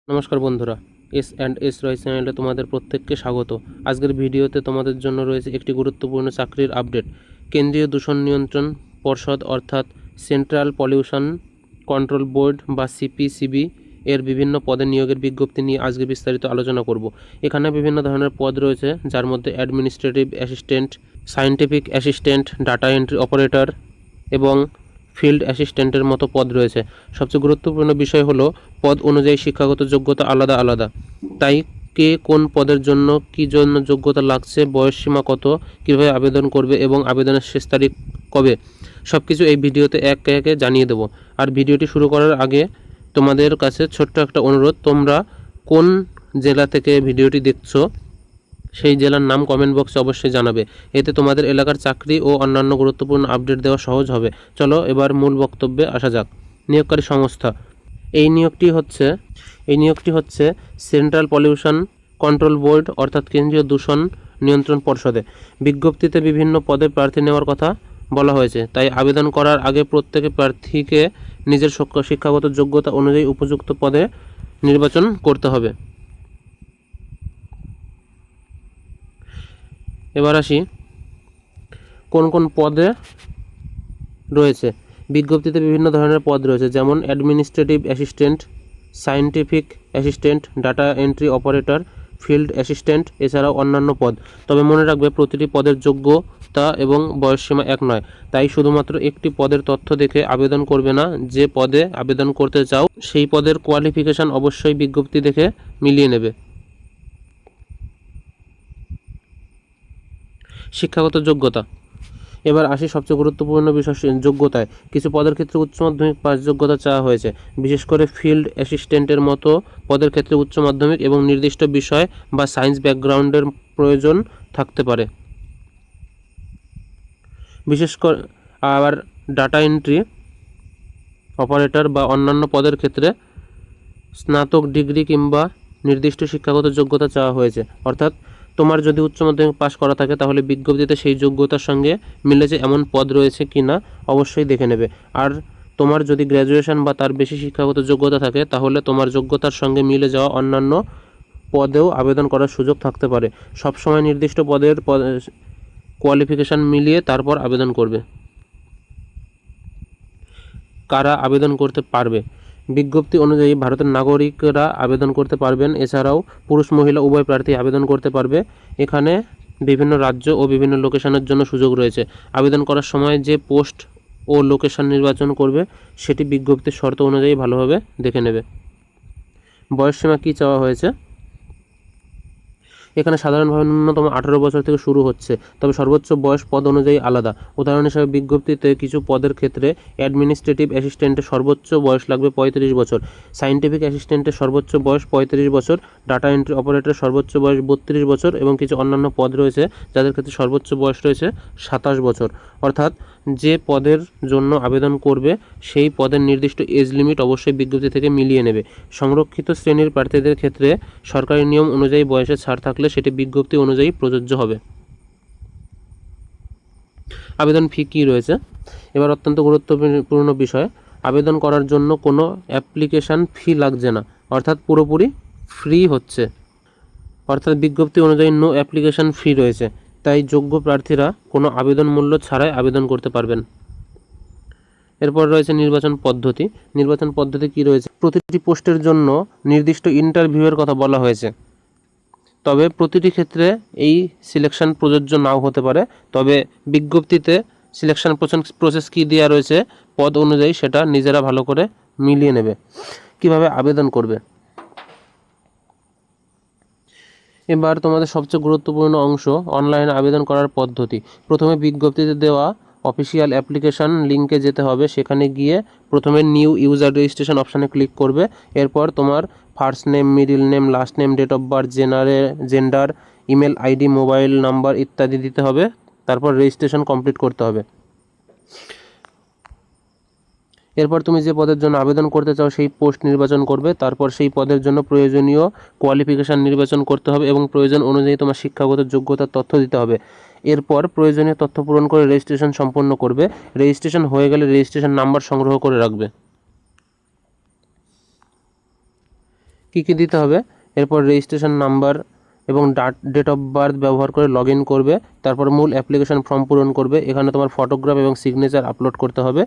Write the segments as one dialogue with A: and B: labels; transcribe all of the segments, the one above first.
A: নমস্কার বন্ধুরা, এস রয় চ্যানেলে তোমাদের প্রত্যেককে স্বাগত। আজকের ভিডিওতে তোমাদের জন্য রয়েছে একটি গুরুত্বপূর্ণ চাকরির আপডেট। কেন্দ্রীয় দূষণ নিয়ন্ত্রণ পর্ষদ অর্থাৎ সেন্ট্রাল পলিউশন কন্ট্রোল বোর্ড বা সিপিসিবি এর বিভিন্ন পদে নিয়োগের বিজ্ঞপ্তি নিয়ে আজকে বিস্তারিত আলোচনা করব। এখানে বিভিন্ন ধরনের পদ রয়েছে, যার মধ্যে administrative assistant, scientific assistant, data entry operator এবং ফিল্ড অ্যাসিস্ট্যান্টের মতো পদ রয়েছে। সবচেয়ে গুরুত্বপূর্ণ বিষয় হলো পদ অনুযায়ী শিক্ষাগত যোগ্যতা আলাদা আলাদা। তাই কে কোন পদের জন্য কী জন্য যোগ্যতা লাগছে, বয়সসীমা কত, কীভাবে আবেদন করবে এবং আবেদনের শেষ তারিখ কবে, সব কিছু এই ভিডিওতে একে একে জানিয়ে দেবো। আর ভিডিওটি শুরু করার আগে তোমাদের কাছে ছোট্ট একটা অনুরোধ, তোমরা কোন জেলা থেকে ভিডিওটি দেখছো সেই জেলার নাম কমেন্ট বক্সে অবশ্যই জানাবে। এতে তোমাদের এলাকার চাকরি ও অন্যান্য গুরুত্বপূর্ণ আপডেট দেওয়া সহজ হবে। চলো এবার মূল বক্তব্যে আসা যাক। নিয়োগকারী সংস্থা, এই নিয়োগটি হচ্ছে সেন্ট্রাল পলিউশন কন্ট্রোল বোর্ড অর্থাৎ কেন্দ্রীয় দূষণ নিয়ন্ত্রণ পর্ষদে। বিজ্ঞপ্তিতে বিভিন্ন পদে প্রার্থী নেওয়ার কথা বলা হয়েছে, তাই আবেদন করার আগে প্রত্যেকে প্রার্থীকে নিজের শিক্ষাগত যোগ্যতা অনুযায়ী উপযুক্ত পদে নির্বাচন করতে হবে। এবার আসি কোন কোন পদে রয়েছে। বিজ্ঞপ্তিতে বিভিন্ন ধরনের পদ রয়েছে, যেমন administrative assistant, scientific assistant, data entry operator, field assistant, এছাড়াও অন্যান্য পদ। তবে মনে রাখবে, প্রতিটি পদের যোগ্যতা এবং বয়সসীমা এক নয়, তাই শুধুমাত্র একটি পদের তথ্য দেখে আবেদন করবে না। যে পদে আবেদন করতে চাও সেই পদের কোয়ালিফিকেশান অবশ্যই বিজ্ঞপ্তি দেখে মিলিয়ে নেবে। শিক্ষাগত যোগ্যতা, এবার আসি সবচেয়ে গুরুত্বপূর্ণ বিষয় যোগ্যতায়। কিছু পদের ক্ষেত্রে উচ্চ মাধ্যমিক পাস যোগ্যতা চাওয়া হয়েছে, বিশেষ করে ফিল্ড অ্যাসিস্ট্যান্টের মতো পদের ক্ষেত্রে উচ্চ মাধ্যমিক এবং নির্দিষ্ট বিষয় বা সায়েন্স ব্যাকগ্রাউন্ডের প্রয়োজন থাকতে পারে। বিশেষ করে আবার ডাটা এন্ট্রি অপারেটর বা অন্যান্য পদের ক্ষেত্রে স্নাতক ডিগ্রি কিংবা নির্দিষ্ট শিক্ষাগত যোগ্যতা চাওয়া হয়েছে। অর্থাৎ তোমার যদি উচ্চ মাধ্যমিক পাস করা থাকে, তাহলে বিজ্ঞপ্তিতে সেই যোগ্যতার সঙ্গে মিলেছে এমন পদ রয়েছে কি না অবশ্যই দেখে নেবে। আর তোমার যদি গ্র্যাজুয়েশন বা তার বেশি শিক্ষাগত যোগ্যতা থাকে, তাহলে তোমার যোগ্যতার সঙ্গে মিলে যাওয়া অন্যান্য পদেও আবেদন করার সুযোগ থাকতে পারে। সবসময় নির্দিষ্ট পদের কোয়ালিফিকেশান মিলিয়ে তারপর আবেদন করবে। কারা আবেদন করতে পারবে? বিজ্ঞপ্তি অনুযায়ী ভারতের নাগরিকরা আবেদন করতে পারবেন। এছাড়াও পুরুষ মহিলা উভয় প্রার্থী আবেদন করতে পারবে। এখানে বিভিন্ন রাজ্য ও বিভিন্ন লোকেশনের জন্য সুযোগ রয়েছে। আবেদন করার সময় যে পোস্ট ও লোকেশন নির্বাচন করবে সেটি বিজ্ঞপ্তির শর্ত অনুযায়ী ভালোভাবে দেখে নেবে। বয়সসীমা কী চাওয়া হয়েছে? এখানে সাধারণভাবে ন্যূনতম 18 বছর থেকে শুরু হচ্ছে, তবে সর্বোচ্চ বয়স পদ অনুযায়ী আলাদা। উদাহরণ হিসাবে বিজ্ঞপ্তিতে কিছু পদের ক্ষেত্রে অ্যাডমিনিস্ট্রেটিভ অ্যাসিস্ট্যান্টের সর্বোচ্চ বয়স লাগবে 35 বছর, সায়েন্টিফিক অ্যাসিস্ট্যান্টের সর্বোচ্চ বয়স 35 বছর, ডাটা এন্ট্রি অপারেটরের সর্বোচ্চ বয়স 32 বছর এবং কিছু অন্যান্য পদ রয়েছে যাদের ক্ষেত্রে সর্বোচ্চ বয়স রয়েছে 27 বছর। অর্থাৎ যে পদের জন্য আবেদন করবে সেই পদের নির্দিষ্ট এজ লিমিট অবশ্যই বিজ্ঞপ্তি থেকে মিলিয়ে নেবে। সংরক্ষিত শ্রেণীর প্রার্থীদের ক্ষেত্রে সরকারি নিয়ম অনুযায়ী বয়সে ছাড় থাকলে সেটি বিজ্ঞপ্তি অনুযায়ী প্রযোজ্য হবে। আবেদন ফি কী রয়েছে? এবার অত্যন্ত গুরুত্বপূর্ণ বিষয়, আবেদন করার জন্য কোনো অ্যাপ্লিকেশান ফি লাগছে না, অর্থাৎ পুরোপুরি ফ্রি হচ্ছে। অর্থাৎ বিজ্ঞপ্তি অনুযায়ী নো অ্যাপ্লিকেশান ফি রয়েছে, তাই যোগ্য প্রার্থীরা কোনো আবেদন মূল্য ছাড়াই আবেদন করতে পারবেন। এরপর রয়েছে নির্বাচন পদ্ধতি। নির্বাচন পদ্ধতি কী রয়েছে? প্রতিটি পোস্টের জন্য নির্দিষ্ট ইন্টারভিউয়ের কথা বলা হয়েছে, তবে প্রতিটি ক্ষেত্রে এই সিলেকশন প্রযোজ্য নাও হতে পারে। তবে বিজ্ঞপ্তিতে সিলেকশন প্রসেস কী দেওয়া রয়েছে পদ অনুযায়ী সেটা নিজেরা ভালো করে মিলিয়ে নেবে। কিভাবে আবেদন করবে? এবার তোমাদের সবচেয়ে গুরুত্বপূর্ণ অংশ, অনলাইনে আবেদন করার পদ্ধতি। প্রথমে বিজ্ঞপ্তিতে দেওয়া অফিসিয়াল অ্যাপ্লিকেশান লিঙ্কে যেতে হবে। সেখানে গিয়ে প্রথমে নিউ ইউজার রেজিস্ট্রেশন অপশানে ক্লিক করবে। এরপর তোমার first name, middle name, last name, date of birth, gender, email ID, mobile number ইত্যাদি দিতে হবে। তারপর রেজিস্ট্রেশন কমপ্লিট করতে হবে। এরপর তুমি যে পদের জন্য আবেদন করতে চাও সেই পোস্ট নির্বাচন করবে। তারপর সেই পদের জন্য প্রয়োজনীয় কোয়ালিফিকেশান নির্বাচন করতে হবে এবং প্রয়োজন অনুযায়ী তোমার শিক্ষাগত যোগ্যতার তথ্য দিতে হবে। এরপর প্রয়োজনীয় তথ্য পূরণ করে রেজিস্ট্রেশন সম্পন্ন করবে। রেজিস্ট্রেশন হয়ে গেলে রেজিস্ট্রেশন নাম্বার সংগ্রহ করে রাখবে। কী দিতে হবে, এরপর রেজিস্ট্রেশন নাম্বার এবং ডেট অফ বার্থ ব্যবহার করে লগ ইন করবে। তারপর মূল অ্যাপ্লিকেশন ফর্ম পূরণ করবে। এখানে তোমার ফটোগ্রাফ এবং সিগনেচার আপলোড করতে হবে।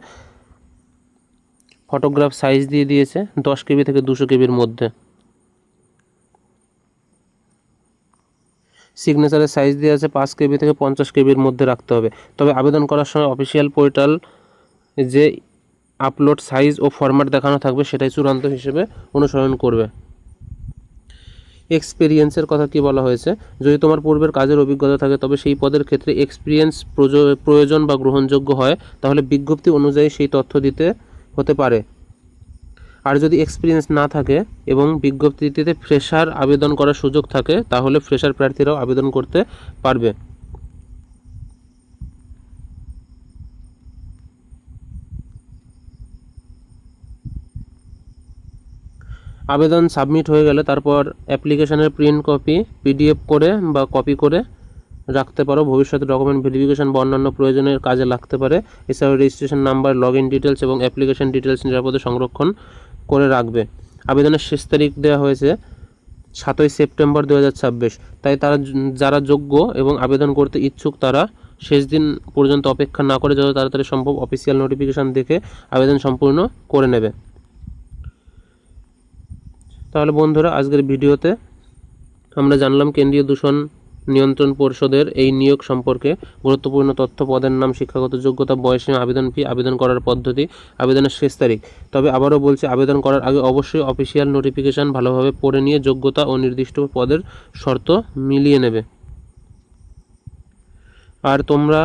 A: ফটোগ্রাফ সাইজ দিয়ে দিয়েছে 10 KB থেকে 200 KBর মধ্যে। সিগনেচারের সাইজ দেওয়া আছে 5 KB থেকে 50 KBর মধ্যে রাখতে হবে। তবে আবেদন করার সময় অফিসিয়াল পোর্টাল যে আপলোড সাইজ ও ফরম্যাট দেখানো থাকবে সেটাই চূড়ান্ত হিসেবে অনুসরণ করবে। এক্সপিরিয়েন্সের কথা কি বলা হয়েছে, যদি তোমার পূর্বের কাজের অভিজ্ঞতা থাকে তবে সেই পদের ক্ষেত্রে এক্সপিরিয়েন্স প্রয়োজন বা গ্রহণযোগ্য হয়, তাহলে বিজ্ঞপ্তি অনুযায়ী সেই তথ্য দিতে হতে পারে। আর যদি এক্সপিরিয়েন্স না থাকে এবং বিজ্ঞপ্তিতে ফ্রেশার আবেদন করার সুযোগ থাকে তাহলে ফ্রেশার প্রার্থীরাও আবেদন করতে পারবে। আবেদন সাবমিট হয়ে গেলে তারপর অ্যাপ্লিকেশনের প্রিন্ট কপি PDF করে বা কপি করে রাখতে পারো। ভবিষ্যতে ডকুমেন্ট ভেরিফিকেশন বা অন্যান্য প্রয়োজনের কাজে লাগতে পারে। এছাড়াও registration number, log in details এবং অ্যাপ্লিকেশন ডিটেলস নিরাপদে সংরক্ষণ করে রাখবে। আবেদনের শেষ তারিখ দেওয়া হয়েছে 7ই সেপ্টেম্বর 2026। তাই যারা যোগ্য এবং আবেদন করতে ইচ্ছুক তারা শেষ দিন পর্যন্ত অপেক্ষা না করে যত তাড়াতাড়ি সম্ভব অফিসিয়াল নোটিফিকেশান দেখে আবেদন সম্পূর্ণ করে নেবে। তাহলে বন্ধুরা, আজকের ভিডিওতে আমরা জানলাম কেন্দ্রীয় দূষণ নিয়ন্ত্রণ পর্ষদের এই নিয়োগ সম্পর্কে গুরুত্বপূর্ণ তথ্য, পদের নাম, শিক্ষাগত যোগ্যতা, বয়সীমা, আবেদন ফি, আবেদন করার পদ্ধতি, আবেদনের শেষ তারিখ। তবে আবারও বলছি, আবেদন করার আগে অবশ্যই অফিসিয়াল নোটিফিকেশান ভালোভাবে পড়ে নিয়ে যোগ্যতা ও নির্দিষ্ট পদের শর্ত মিলিয়ে নেবে। আর তোমরা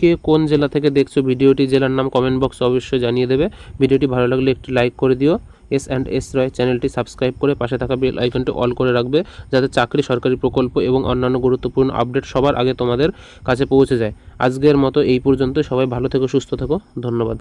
A: কে কোন জেলা থেকে দেখছো ভিডিওটি, জেলার নাম কমেন্ট বক্সে অবশ্যই জানিয়ে দেবে। ভিডিওটি ভালো লাগলে একটি লাইক করে দিও। S&S রয় চ্যানেলটি সাবস্ক্রাইব করে পাশে থাকা বেল আইকনটি অল করে রাখবে, যাতে চাকরি, সরকারি প্রকল্প এবং অন্যান্য গুরুত্বপূর্ণ আপডেট সবার আগে তোমাদের কাছে পৌঁছে যায়। আজকের মতো এই পর্যন্ত। সবাই ভালো থেকো, সুস্থ থেকো, ধন্যবাদ।